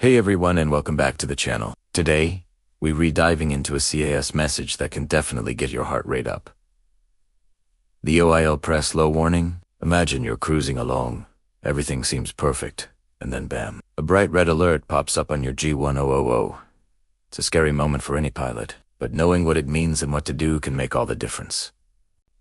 Hey everyone and welcome back to the channel. Today, we're re-diving into a CAS message that can definitely get your heart rate up. The OIL press low warning. Imagine you're cruising along. Everything seems perfect. And then bam. A bright red alert pops up on your G1000. It's a scary moment for any pilot, but knowing what it means and what to do can make all the difference.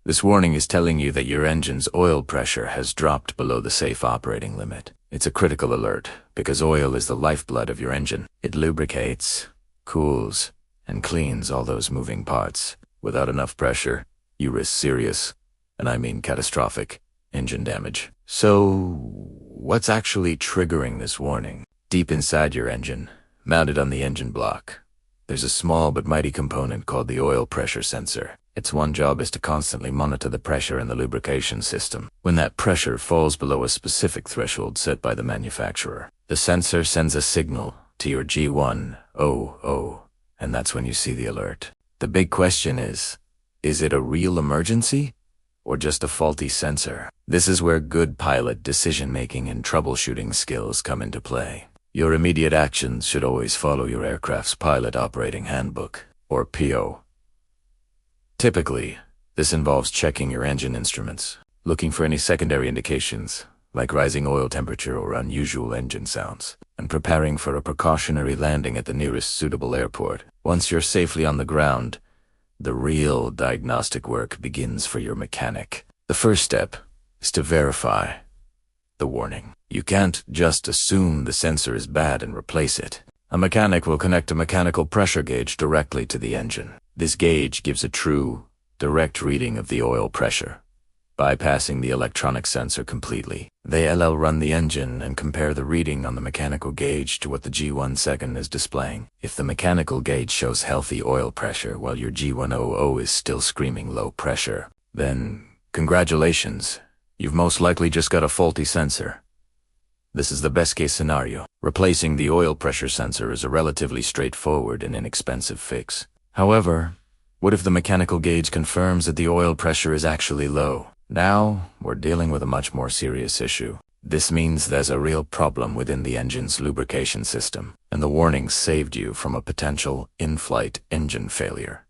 This warning is telling you that your engine's oil pressure has dropped below the safe operating limit. It's a critical alert, because oil is the lifeblood of your engine. It lubricates, cools, and cleans all those moving parts. Without enough pressure, you risk serious, and I mean catastrophic, engine damage. So, what's actually triggering this warning? Deep inside your engine, mounted on the engine block, there's a small but mighty component called the oil pressure sensor. Its one job is to constantly monitor the pressure in the lubrication system. When that pressure falls below a specific threshold set by the manufacturer, the sensor sends a signal to your G1000, and that's when you see the alert. The big question is it a real emergency or just a faulty sensor? This is where good pilot decision-making and troubleshooting skills come into play. Your immediate actions should always follow your aircraft's Pilot Operating Handbook, or PO. Typically, this involves checking your engine instruments, looking for any secondary indications, like rising oil temperature or unusual engine sounds, and preparing for a precautionary landing at the nearest suitable airport. Once you're safely on the ground, the real diagnostic work begins for your mechanic. The first step is to verify the warning. You can't just assume the sensor is bad and replace it. A mechanic will connect a mechanical pressure gauge directly to the engine. This gauge gives a true, direct reading of the oil pressure, bypassing the electronic sensor completely. They run the engine and compare the reading on the mechanical gauge to what the G1000 is displaying. If the mechanical gauge shows healthy oil pressure while your G1000 is still screaming low pressure, then congratulations, you've most likely just got a faulty sensor. This is the best-case scenario. Replacing the oil pressure sensor is a relatively straightforward and inexpensive fix. However, what if the mechanical gauge confirms that the oil pressure is actually low? Now, we're dealing with a much more serious issue. This means there's a real problem within the engine's lubrication system, and the warning saved you from a potential in-flight engine failure.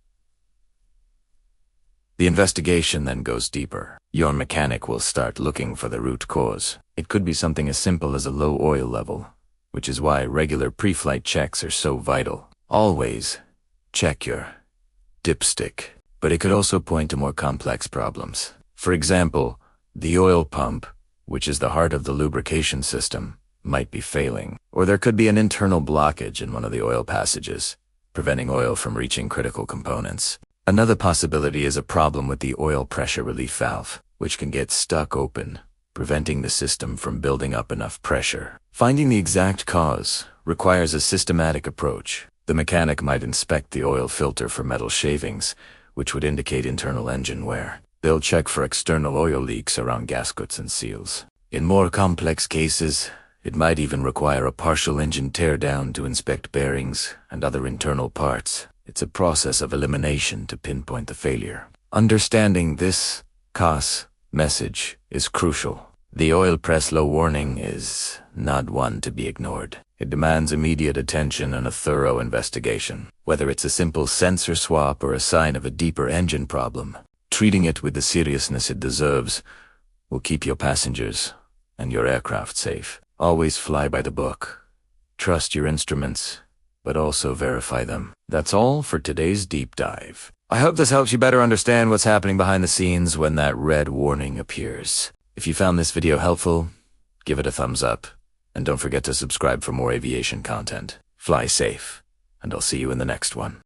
The investigation then goes deeper. Your mechanic will start looking for the root cause. It could be something as simple as a low oil level, which is why regular pre-flight checks are so vital. Always check your dipstick, but it could also point to more complex problems. For example, the oil pump, which is the heart of the lubrication system, might be failing, or there could be an internal blockage in one of the oil passages, preventing oil from reaching critical components. Another possibility is a problem with the oil pressure relief valve, which can get stuck open, preventing the system from building up enough pressure. Finding the exact cause requires a systematic approach. The mechanic might inspect the oil filter for metal shavings, which would indicate internal engine wear. They'll check for external oil leaks around gaskets and seals. In more complex cases, it might even require a partial engine teardown to inspect bearings and other internal parts. It's a process of elimination to pinpoint the failure. Understanding this CAS message is crucial. The oil press low warning is not one to be ignored. It demands immediate attention and a thorough investigation. Whether it's a simple sensor swap or a sign of a deeper engine problem, treating it with the seriousness it deserves will keep your passengers and your aircraft safe. Always fly by the book. Trust your instruments, but also verify them. That's all for today's deep dive. I hope this helps you better understand what's happening behind the scenes when that red warning appears. If you found this video helpful, give it a thumbs up. And don't forget to subscribe for more aviation content. Fly safe, and I'll see you in the next one.